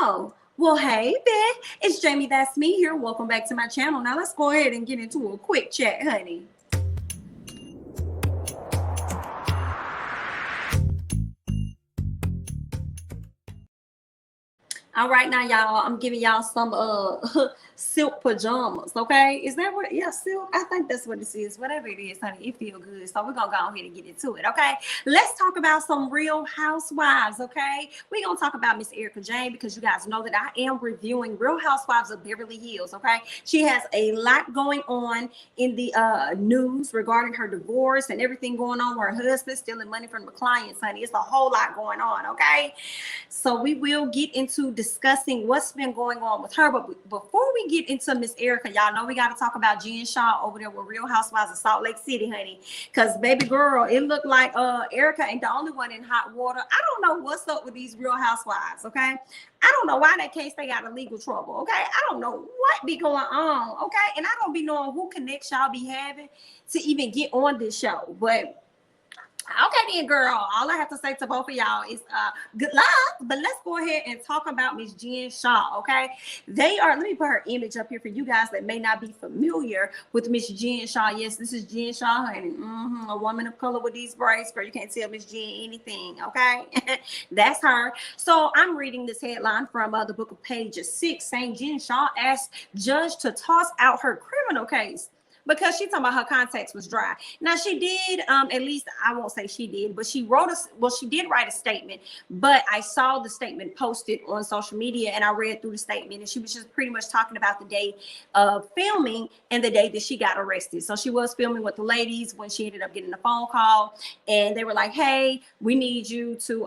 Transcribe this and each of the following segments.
Oh, well, hey, Beth. It's Jamie, that's me here. Welcome back to my channel. Now, let's go ahead and get into a quick chat, honey. All right, now, y'all, I'm giving y'all some silk pajamas, okay? Is that what? Yeah, silk. I think that's what this is. Whatever it is, honey, it feels good. So we're going to go ahead and get into it, okay? Let's talk about some Real Housewives, okay? We're going to talk about Miss Ericka Jayne because you guys know that I am reviewing Real Housewives of Beverly Hills, okay? She has a lot going on in the news regarding her divorce and everything going on with her husband stealing money from the clients, honey. It's a whole lot going on, okay? So we will get into discussing what's been going on with her. But before we get into Miss Ericka, y'all know we got to talk about Jayne Shah over there with Real Housewives of Salt Lake City, honey. Because, baby girl, it looked like Ericka ain't the only one in hot water. I don't know what's up with these Real Housewives, okay? I don't know why that case they got in legal trouble, okay? I don't know what be going on, okay? And I don't be knowing who connects y'all be having to even get on this show. But okay then, girl, all I have to say to both of y'all is good luck. But let's go ahead and talk about Miss Jayne Shah, okay? They are, let me put her image up here for you guys that may not be familiar with Miss Jayne Shah. Yes, this is Jayne Shah, honey. A woman of color with these braids, girl. You can't tell Miss Jayne anything, okay? That's her. So I'm reading this headline from the book of Pages 6 saying Jayne Shah asked judge to toss out her criminal case because she talking about her contacts was dry. Now she did, at least I won't say she did, but she wrote she did write a statement, but I saw the statement posted on social media and I read through the statement and she was just pretty much talking about the day of filming and the day that she got arrested. So she was filming with the ladies when she ended up getting a phone call and they were like, hey, we need you to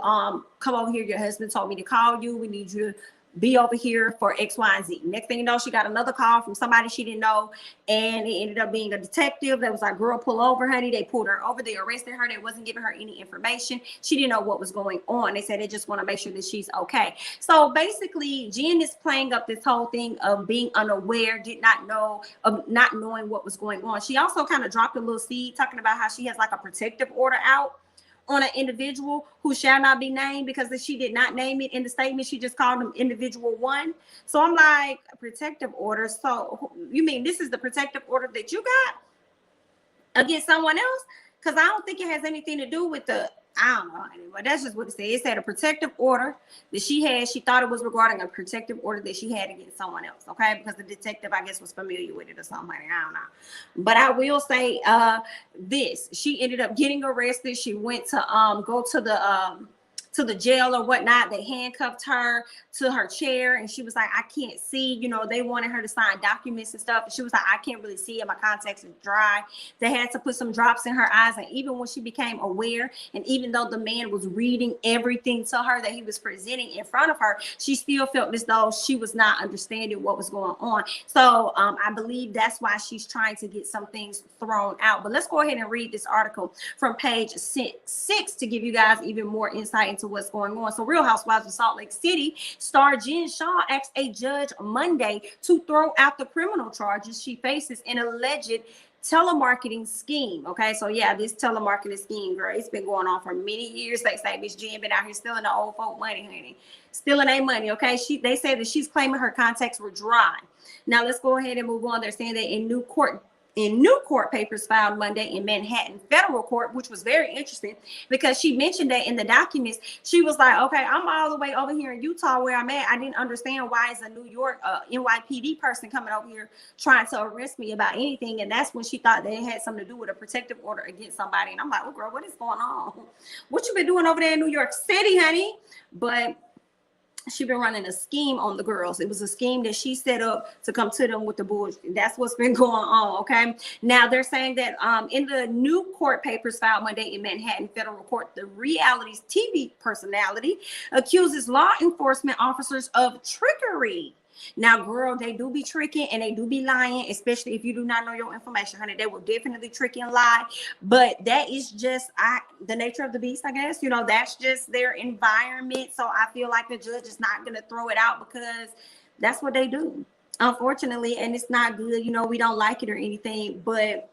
come over here. Your husband told me to call you. We need you to be over here for X, Y, and Z. Next thing you know, she got another call from somebody she didn't know, and it ended up being a detective that was like, girl, pull over, honey. They pulled her over. They arrested her. They wasn't giving her any information. She didn't know what was going on. They said they just want to make sure that she's okay. So basically, Jayne is playing up this whole thing of being unaware, did not know, of not knowing what was going on. She also kind of dropped a little seed talking about how she has like a protective order out on an individual who shall not be named because she did not name it in the statement. She just called them individual one. So I'm like, protective order. So you mean this is the protective order that you got against someone else? Because I don't think it has anything to do with the, I don't know anymore. That's just what it said. It said a protective order that she had. She thought it was regarding a protective order that she had against someone else. Okay. Because the detective, I guess, was familiar with it or something. I don't know. But I will say this. She ended up getting arrested. She went to go to the jail or whatnot. They handcuffed her to her chair and she was like, I can't see. You know, they wanted her to sign documents and stuff. And she was like, I can't really see it. My contacts are dry. They had to put some drops in her eyes. And even when she became aware, and even though the man was reading everything to her that he was presenting in front of her, she still felt as though she was not understanding what was going on. So I believe that's why she's trying to get some things thrown out. But let's go ahead and read this article from page 6 to give you guys even more insight into what's going on. So Real Housewives of Salt Lake City star Jayne Shah asked a judge Monday to throw out the criminal charges she faces in alleged telemarketing scheme. Okay, so yeah, this telemarketing scheme, girl, it's been going on for many years. They say Miss Jayne been out here stealing the old folk money, honey, stealing their money. Okay, they say that she's claiming her contacts were dry. Now let's go ahead and move on. They're saying that in new court papers filed Monday in Manhattan federal court, which was very interesting because she mentioned that in the documents. She was like, okay, I'm all the way over here in Utah where I'm at. I didn't understand why is a New York NYPD person coming over here trying to arrest me about anything. And that's when she thought that it had something to do with a protective order against somebody. And I'm like, oh girl, what is going on? What you been doing over there in New York City, honey? But she been running a scheme on the girls. It was a scheme that she set up to come to them with the bullshit. That's what's been going on, okay? Now, they're saying that in the new court papers filed Monday in Manhattan federal court, the reality's TV personality accuses law enforcement officers of trickery. Now, girl, they do be tricking and they do be lying, especially if you do not know your information, honey. They will definitely trick and lie. But that is just the nature of the beast, I guess. You know, that's just their environment. So I feel like the judge is not going to throw it out because that's what they do, unfortunately. And it's not good. You know, we don't like it or anything. But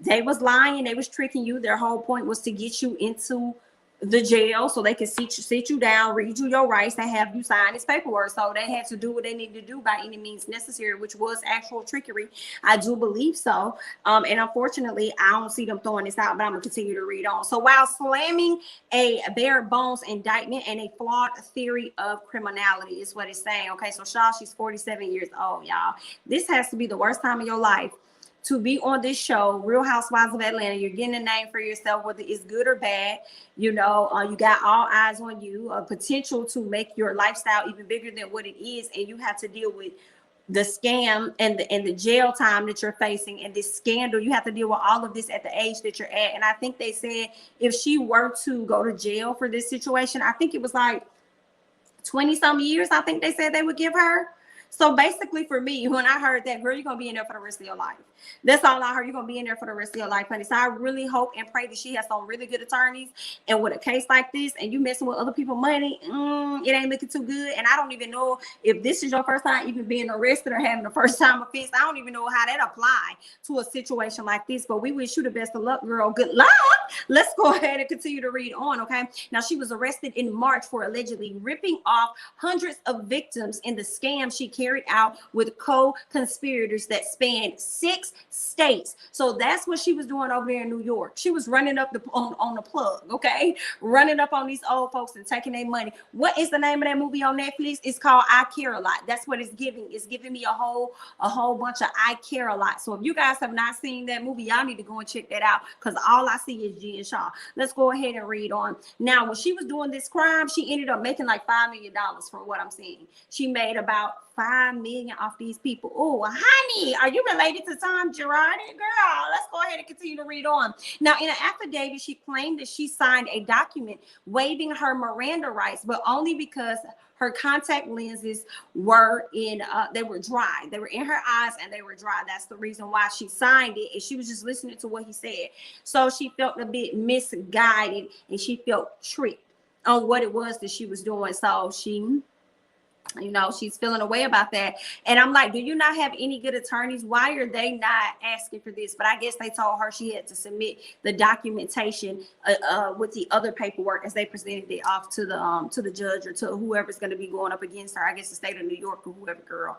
they was lying. They was tricking you. Their whole point was to get you into the jail so they can sit you down, read you your rights, and have you sign this paperwork. So they had to do what they needed to do by any means necessary, which was actual trickery. I do believe so. And unfortunately, I don't see them throwing this out, but I'm gonna continue to read on. So while slamming a bare bones indictment and a flawed theory of criminality is what it's saying. Okay, so Shah, she's 47 years old, y'all. This has to be the worst time of your life to be on this show, Real Housewives of Atlanta. You're getting a name for yourself, whether it's good or bad. You know, you got all eyes on you, a potential to make your lifestyle even bigger than what it is, and you have to deal with the scam and the jail time that you're facing and this scandal. You have to deal with all of this at the age that you're at. And I think they said if she were to go to jail for this situation, I think it was like 20 some years, I think they said they would give her. So basically for me, when I heard that, girl, you're going to be in there for the rest of your life. That's all I heard. You're going to be in there for the rest of your life, honey. So I really hope and pray that she has some really good attorneys. And with a case like this, and you messing with other people's money, it ain't looking too good. And I don't even know if this is your first time even being arrested or having the first time offense. I don't even know how that apply to a situation like this. But we wish you the best of luck, girl. Good luck. Let's go ahead and continue to read on, okay? Now, she was arrested in March for allegedly ripping off hundreds of victims in the scam she carried out with co-conspirators that spanned 6 states. So that's what she was doing over there in New York. She was running up on the plug, okay? Running up on these old folks and taking their money. What is the name of that movie on Netflix? It's called I Care a Lot. That's what it's giving. It's giving me a whole bunch of I Care a Lot. So if you guys have not seen that movie, y'all need to go and check that out, because all I see is G and Shah. Let's go ahead and read on. Now, when she was doing this crime, she ended up making like $5 million from what I'm seeing. She made about $5 million off these people. Oh, honey, are you related to Tom Girardi? Girl, let's go ahead and continue to read on. Now, in an affidavit, she claimed that she signed a document waiving her Miranda rights, but only because her contact lenses were they were dry. They were in her eyes and they were dry. That's the reason why she signed it. And she was just listening to what he said. So she felt a bit misguided and she felt tricked on what it was that she was doing. So she, you know, she's feeling a way about that. And I'm like, do you not have any good attorneys? Why are they not asking for this? But I guess they told her she had to submit the documentation with the other paperwork as they presented it off to the judge or to whoever's going to be going up against her. I guess the state of New York or whoever, girl.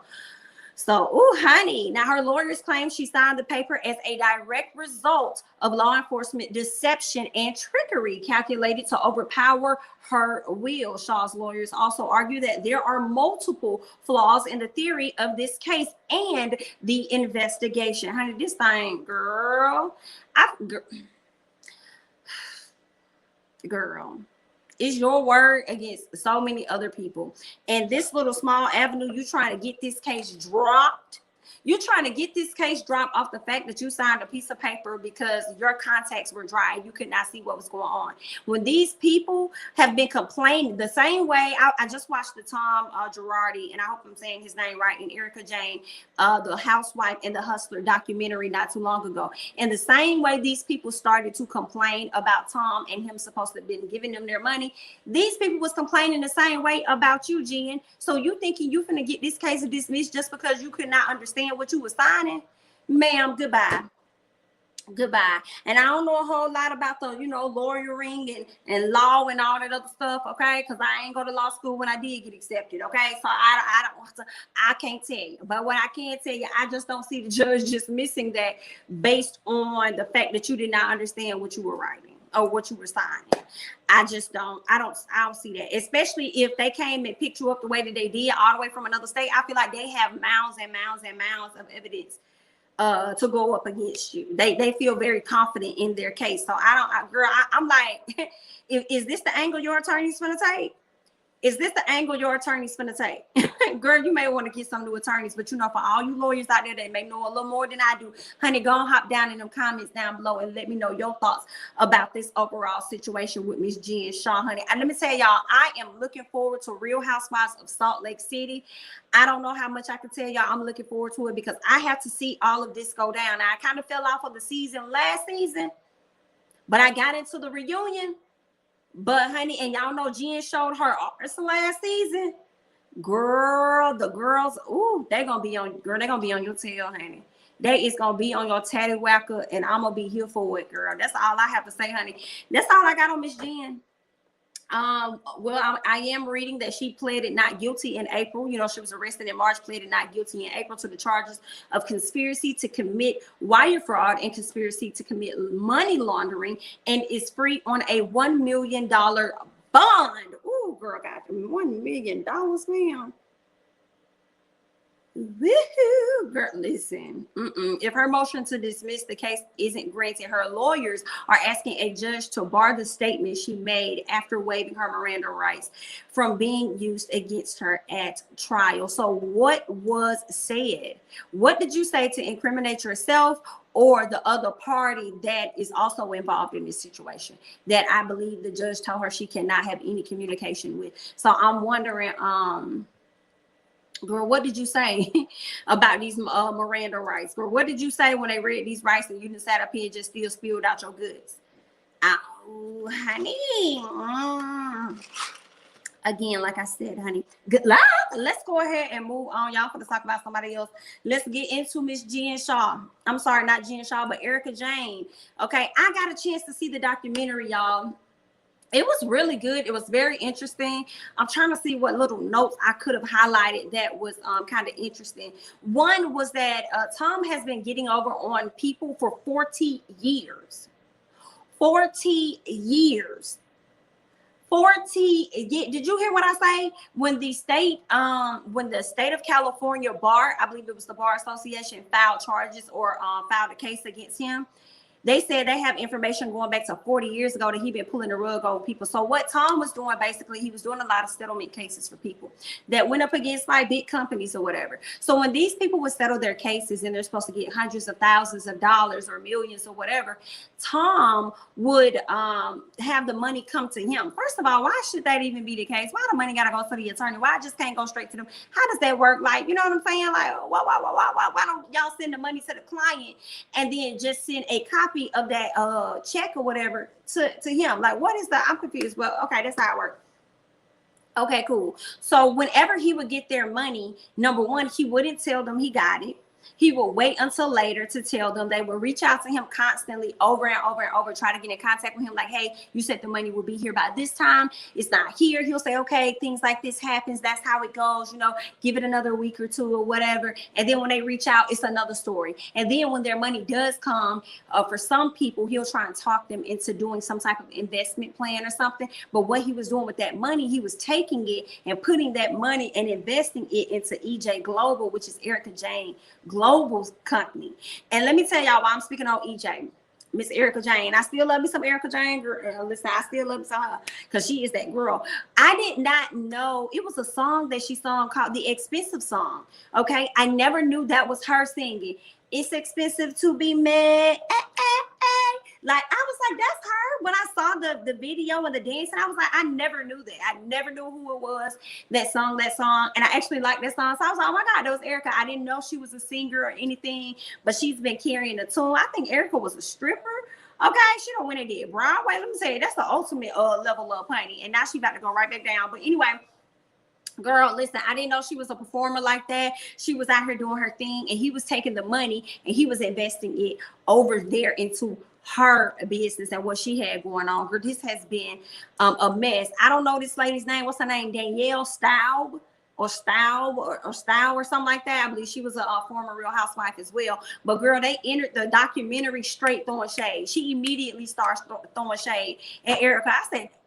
So, oh, honey. Now, her lawyers claim she signed the paper as a direct result of law enforcement deception and trickery calculated to overpower her will. Shah's lawyers also argue that there are multiple flaws in the theory of this case and the investigation. Honey, this thing, girl, girl. It's your word against so many other people. And this little small avenue, you trying to get this case dropped. You're trying to get this case dropped off the fact that you signed a piece of paper because your contacts were dry and you could not see what was going on. When these people have been complaining the same way, I just watched the Tom Girardi, and I hope I'm saying his name right, and Ericka Jayne, the housewife and the hustler documentary not too long ago. And the same way these people started to complain about Tom and him supposed to have been giving them their money, these people was complaining the same way about you, Jen. So you thinking you finna get this case dismissed just because you could not understand what you were signing? Ma'am, goodbye. Goodbye. And I don't know a whole lot about the, lawyering and law and all that other stuff, okay? Because I ain't go to law school when I did get accepted, okay? So I can't tell you. But what I can tell you, I just don't see the judge dismissing that based on the fact that you did not understand what you were writing or what you were signing. I don't see that. Especially if they came and picked you up the way that they did all the way from another state. I feel like they have mounds and mounds and mounds of evidence to go up against you. They feel very confident in their case. So I'm like, is this the angle your attorney's gonna take? Is this the angle your attorney's gonna take? Girl, you may want to get some new attorneys, but for all you lawyers out there that may know a little more than I do, honey, go and hop down in them comments down below and let me know your thoughts about this overall situation with Miss G and Shah, honey. And let me tell y'all, I am looking forward to Real Housewives of Salt Lake City. I don't know how much I can tell y'all. I'm looking forward to it because I have to see all of this go down. Now, I kind of fell off of the season last season, but I got into the reunion. But honey, and y'all know Jen showed her arts last season. Girl, the girls, they're gonna be on your tail, honey. They is gonna be on your tattywhacker, and I'm gonna be here for it, girl. That's all I have to say, honey. That's all I got on Miss Jen. Well, I am reading that she pleaded not guilty in April. You know, she was arrested in March, pleaded not guilty in April to the charges of conspiracy to commit wire fraud and conspiracy to commit money laundering, and is free on a $1 million bond. Ooh, girl, got $1 million, man. Woohoo, girl, listen. If her motion to dismiss the case isn't granted, her lawyers are asking a judge to bar the statement she made after waiving her Miranda rights from being used against her at trial. So what was said? What did you say to incriminate yourself or the other party that is also involved in this situation that I believe the judge told her she cannot have any communication with? So I'm wondering, girl, what did you say about these Miranda rights? Girl, what did you say when they read these rights and you just sat up here and just still spilled out your goods? Oh, honey. Again, like I said, honey, good luck. Let's go ahead and move on. Y'all for to talk about somebody else. Let's get into Miss Jayne Shah. I'm sorry, not Jayne Shah, but Ericka Jayne. Okay, I got a chance to see the documentary, y'all. It was really good. It was very interesting. I'm trying to see what little notes I could have highlighted that was kind of interesting. One was that Tom has been getting over on people for 40 years. 40 years. 40. Did you hear what I say? When the state of California bar, I believe it was the Bar Association, filed charges or filed a case against him, they said they have information going back to 40 years ago that he been pulling the rug over people. So what Tom was doing, basically, he was doing a lot of settlement cases for people that went up against like big companies or whatever. So when these people would settle their cases and they're supposed to get hundreds of thousands of dollars or millions or whatever, Tom would have the money come to him. First of all, why should that even be the case? Why the money gotta go to the attorney? Why I just can't go straight to them? How does that work? Like, you know what I'm saying? Like, why don't y'all send the money to the client and then just send a copy of that check or whatever to him? Like, what is the, I'm confused. Well, okay, that's how it works. Okay, cool. So whenever he would get their money, number one, he wouldn't tell them he got it. He will wait until later to tell them. They will reach out to him constantly over and over and over, try to get in contact with him. Like, hey, you said the money will be here by this time. It's not here. He'll say, okay, things like this happens. That's how it goes. You know, give it another week or two or whatever. And then when they reach out, it's another story. And then when their money does come, for some people, he'll try and talk them into doing some type of investment plan or something. But what he was doing with that money, he was taking it and putting that money and investing it into EJ Global, which is Ericka Jayne Global's company. And let me tell y'all why I'm speaking on EJ, Miss Ericka Jayne. I still love me some Ericka Jayne, girl. Listen, I still love me some her because she is that girl. I did not know it was a song that she sung called The Expensive Song. Okay, I never knew that was her singing. It's expensive to be mad. Like, I was like, that's her. When I saw the video and the dance, and I was like, I never knew that. I never knew who it was that sung that song. And I actually liked that song. So I was like, oh my God, that was Ericka. I didn't know she was a singer or anything, but she's been carrying the tune. I think Ericka was a stripper. Okay, she don't win and did Broadway. Let me tell you, that's the ultimate level of honey. And now she about to go right back down. But anyway, girl, listen, I didn't know she was a performer like that. She was out here doing her thing, and he was taking the money and he was investing it over there into her business and what she had going on. Girl, this has been a mess. I don't know this lady's name. What's her name? Danielle Staub or Staub or Staub or something like that. I believe she was a former Real Housewife as well. But girl, they entered the documentary straight throwing shade. She immediately starts throwing shade at Ericka.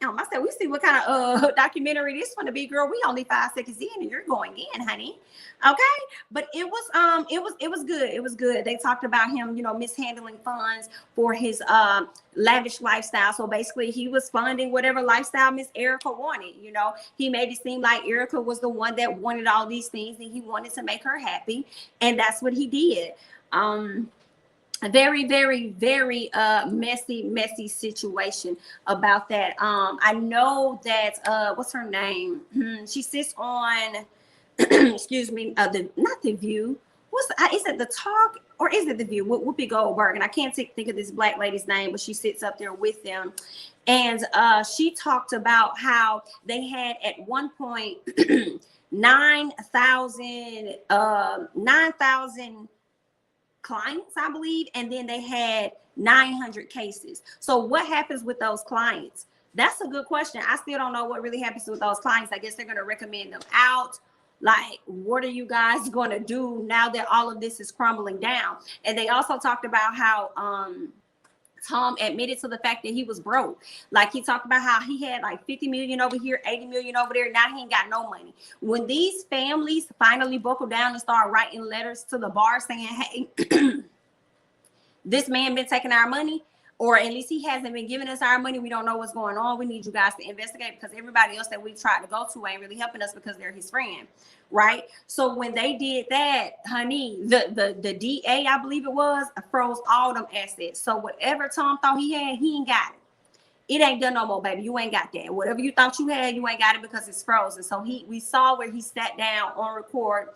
I said, we see what kind of documentary this is going to be, girl. We only 5 seconds in and you're going in, honey. Okay, but it was good. It was good. They talked about him, you know, mishandling funds for his lavish lifestyle. So basically, he was funding whatever lifestyle Miss Ericka wanted. You know, he made it seem like Ericka was the one that wanted all these things, and he wanted to make her happy, and that's what he did. A very, very, very messy situation about that. I know that what's her name? She sits on. Excuse me, not the View. Is it the Talk or is it the View? Whoopi Goldberg, and I can't think of this black lady's name, but she sits up there with them, and she talked about how they had at one point 9,000 clients, I believe, and then they had 900 cases. So what happens with those clients? That's a good question. I still don't know what really happens with those clients. I guess they're going to recommend them out. Like, what are you guys going to do now that all of this is crumbling down? And they also talked about how Tom admitted to the fact that he was broke. Like, he talked about how he had like 50 million over here, 80 million over there. Now he ain't got no money. When these families finally buckle down and start writing letters to the bar saying, hey, this man been taking our money, or at least he hasn't been giving us our money. We don't know what's going on. We need you guys to investigate, because everybody else that we tried to go to ain't really helping us because they're his friend, right? So when they did that, honey, the DA, I believe it was, froze all them assets. So whatever Tom thought he had, he ain't got it. It ain't done no more, baby. You ain't got that. Whatever you thought you had, you ain't got it because it's frozen. So we saw where he sat down on record,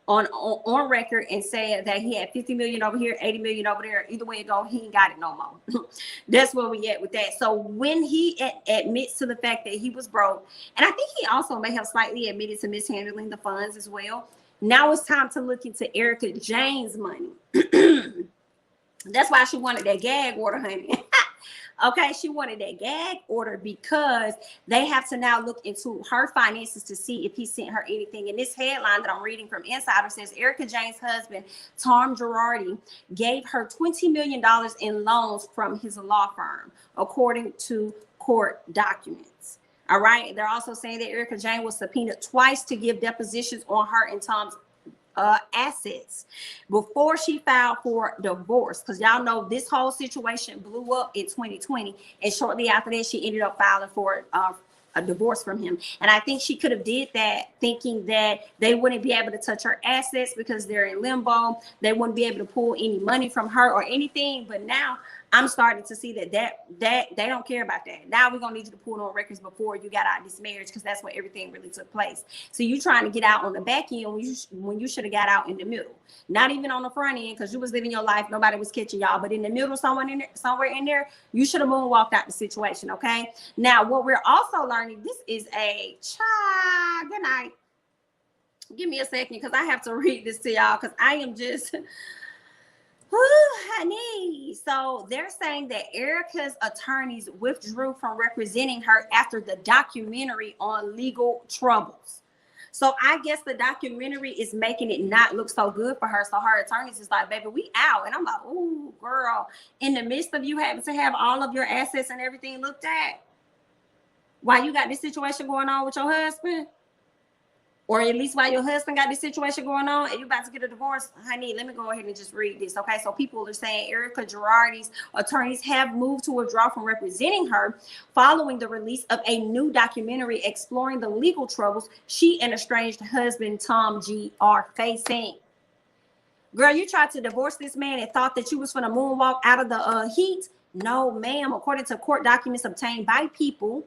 on record, and said that he had 50 million over here, 80 million over there. Either way it go, he ain't got it no more. That's where we at with that. So when he admits to the fact that he was broke, and I think he also may have slightly admitted to mishandling the funds as well. Now it's time to look into Erika Jayne's money. That's why she wanted that gag order, honey. Okay, she wanted that gag order because they have to now look into her finances to see if he sent her anything. And this headline that I'm reading from Insider says Erika Jayne's husband, Tom Girardi, gave her $20 million in loans from his law firm, according to court documents. All right. They're also saying that Erika Jayne was subpoenaed twice to give depositions on her and Tom's assets before she filed for divorce, because y'all know this whole situation blew up in 2020, and shortly after that she ended up filing for a divorce from him. And I think she could have did that thinking that they wouldn't be able to touch her assets because they're in limbo. They wouldn't be able to pull any money from her or anything. But now I'm starting to see that they don't care about that. Now we're gonna need you to pull on records before you got out of this marriage, because that's where everything really took place. So you trying to get out on the back end when you should have got out in the middle. Not even on the front end, because you was living your life, nobody was catching y'all. But in the middle, somewhere in there, you should have moonwalked out the situation. Okay. Now what we're also learning, this is a child. Good night. Give me a second, because I have to read this to y'all, because I am just. Honey. So they're saying that Erika's attorneys withdrew from representing her after the documentary on legal troubles. So I guess the documentary is making it not look so good for her. So her attorneys is like, baby, we out. And I'm like, ooh, girl, in the midst of you having to have all of your assets and everything looked at, while you got this situation going on with your husband, or at least while your husband got this situation going on and you about to get a divorce, honey, let me go ahead and just read this. Okay, so people are saying Erika Girardi's attorneys have moved to withdraw from representing her following the release of a new documentary exploring the legal troubles she and estranged husband Tom G are facing. Girl, you tried to divorce this man and thought that you was gonna moonwalk out of the heat? No, ma'am. According to court documents obtained by people,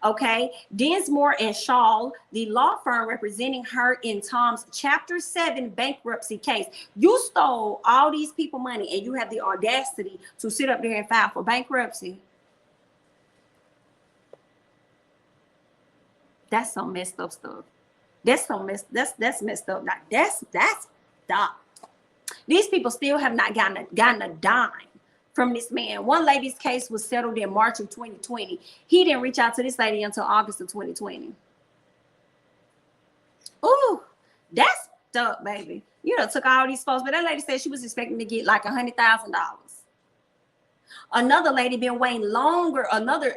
okay, Dinsmore and Shah, the law firm representing her in Tom's Chapter 7 bankruptcy case. You stole all these people money and you have the audacity to sit up there and file for bankruptcy. That's some messed up stuff. That's messed up. Now, that's dumb. These people still have not gotten a dime from this man. One lady's case was settled in March of 2020. He didn't reach out to this lady until August of 2020. Ooh, that's stuck, baby. You know, took all these folks, but that lady said she was expecting to get like $100,000. Another lady been waiting longer.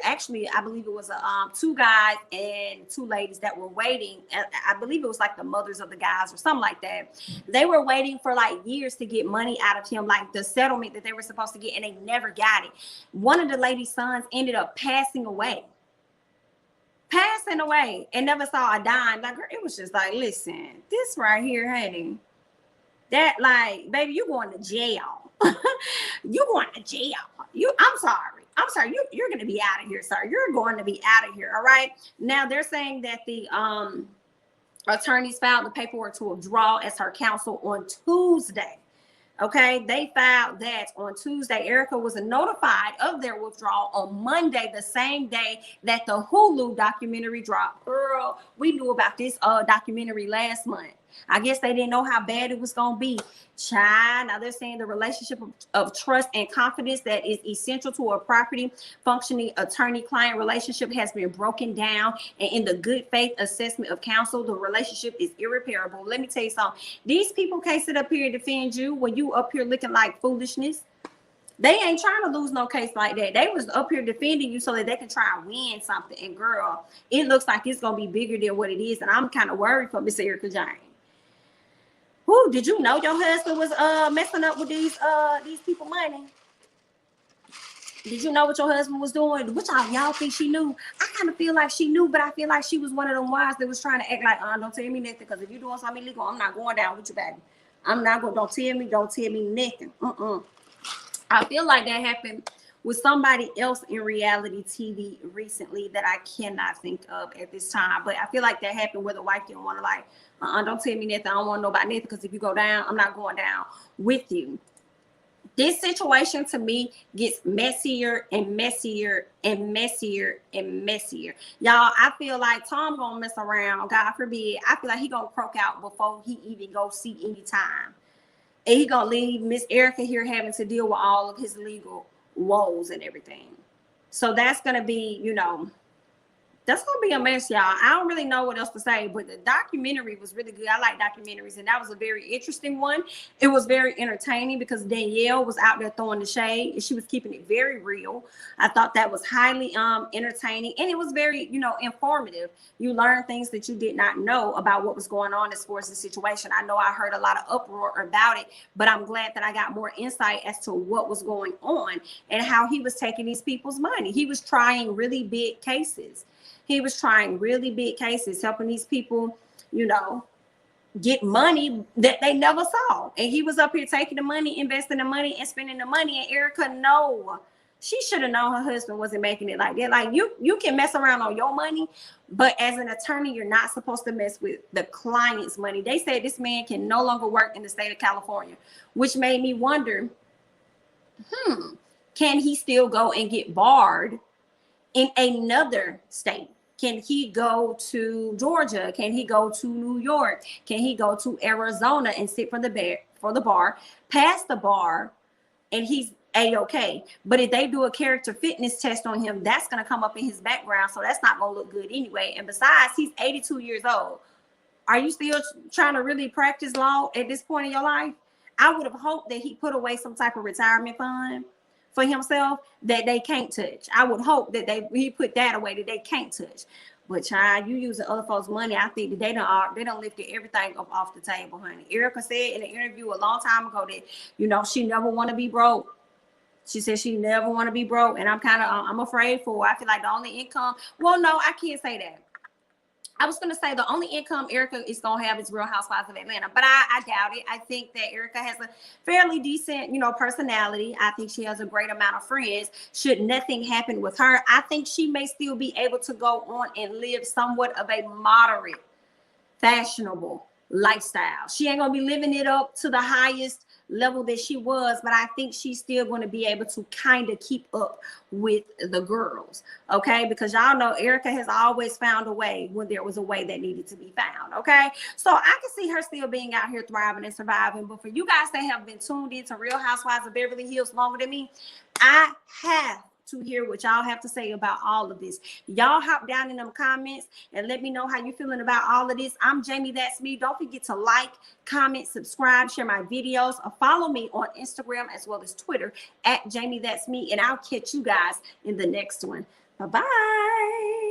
Actually, I believe it was two guys and two ladies that were waiting. I believe it was like the mothers of the guys or something like that. They were waiting for like years to get money out of him, like the settlement that they were supposed to get, and they never got it. One of the lady's sons ended up passing away and never saw a dime. Like, it was just like, listen, this right here, honey, that, like, baby, you going to jail. You going to jail. I'm sorry. You're going to be out of here, sir. You're going to be out of here. All right. Now they're saying that the attorneys filed the paperwork to withdraw as her counsel on Tuesday. Okay, they filed that on Tuesday. Erika was notified of their withdrawal on Monday, the same day that the Hulu documentary dropped. Girl, we knew about this documentary last month. I guess they didn't know how bad it was going to be. Child, now they're saying the relationship of trust and confidence that is essential to a property functioning attorney-client relationship has been broken down, and in the good faith assessment of counsel, the relationship is irreparable. Let me tell you something. These people can't sit up here and defend you when you up here looking like foolishness. They ain't trying to lose no case like that. They was up here defending you so that they can try and win something. And girl, it looks like it's gonna be bigger than what it is, and I'm kind of worried for Miss Erika Jayne. Who did you know your husband was messing up with these people money? Did you know what your husband was doing? Which y'all think she knew? I kind of feel like she knew, but I feel like she was one of them wives that was trying to act like, don't tell me nothing, because if you're doing something illegal, I'm not going down with you, baby. I'm not going. Don't tell me nothing. I feel like that happened with somebody else in reality TV recently that I cannot think of at this time. But I feel like that happened where the wife didn't want to like, don't tell me nothing. I don't want to know about nothing, because if you go down, I'm not going down with you. This situation to me gets messier and messier and messier and messier. Y'all, I feel like Tom gonna mess around, God forbid. I feel like he gonna croak out before he even go see any time. And he gonna leave Miss Erika here having to deal with all of his legal woes and everything. So that's gonna be, that's gonna be a mess, y'all. I don't really know what else to say, but the documentary was really good. I like documentaries, and that was a very interesting one. It was very entertaining because Danielle was out there throwing the shade, and she was keeping it very real. I thought that was highly entertaining, and it was very, informative. You learned things that you did not know about what was going on as far as the situation. I know I heard a lot of uproar about it, but I'm glad that I got more insight as to what was going on and how he was taking these people's money. He was trying really big cases. He was trying really big cases, helping these people, get money that they never saw. And he was up here taking the money, investing the money, and spending the money. And Erika, no, she should have known her husband wasn't making it like that. Like, you can mess around on your money, but as an attorney, you're not supposed to mess with the client's money. They said this man can no longer work in the state of California, which made me wonder, can he still go and get barred in another state? Can he go to Georgia? Can he go to New York? Can he go to Arizona and sit for the bar, pass the bar, and he's A-okay? But if they do a character fitness test on him, that's going to come up in his background, so that's not going to look good anyway. And besides, he's 82 years old. Are you still trying to really practice law at this point in your life? I would have hoped that he put away some type of retirement fund for himself that they can't touch. I would hope that he put that away that they can't touch. But child, you using other folks' money, I think that they don't lifted everything up off the table, honey. Erika said in an interview a long time ago that, she never want to be broke. She said she never want to be broke. And I'm afraid for her. I feel like the only income, well, no, I can't say that. I was going to say the only income Erika is going to have is Real Housewives of Atlanta, but I doubt it. I think that Erika has a fairly decent, personality. I think she has a great amount of friends. Should nothing happen with her, I think she may still be able to go on and live somewhat of a moderate, fashionable lifestyle. She ain't going to be living it up to the highest level that she was, but I think she's still going to be able to kind of keep up with the girls, okay? Because y'all know Erika has always found a way when there was a way that needed to be found, okay? So I can see her still being out here thriving and surviving. But for you guys that have been tuned into Real Housewives of Beverly Hills longer than me, I have to hear what y'all have to say about all of this. Y'all hop down in them comments and let me know how you feeling about all of this. I'm jamithatsme. Don't forget to like, comment, subscribe, share my videos, or follow me on Instagram as well as Twitter at jamithatsme, and I'll catch you guys in the next one. Bye-bye.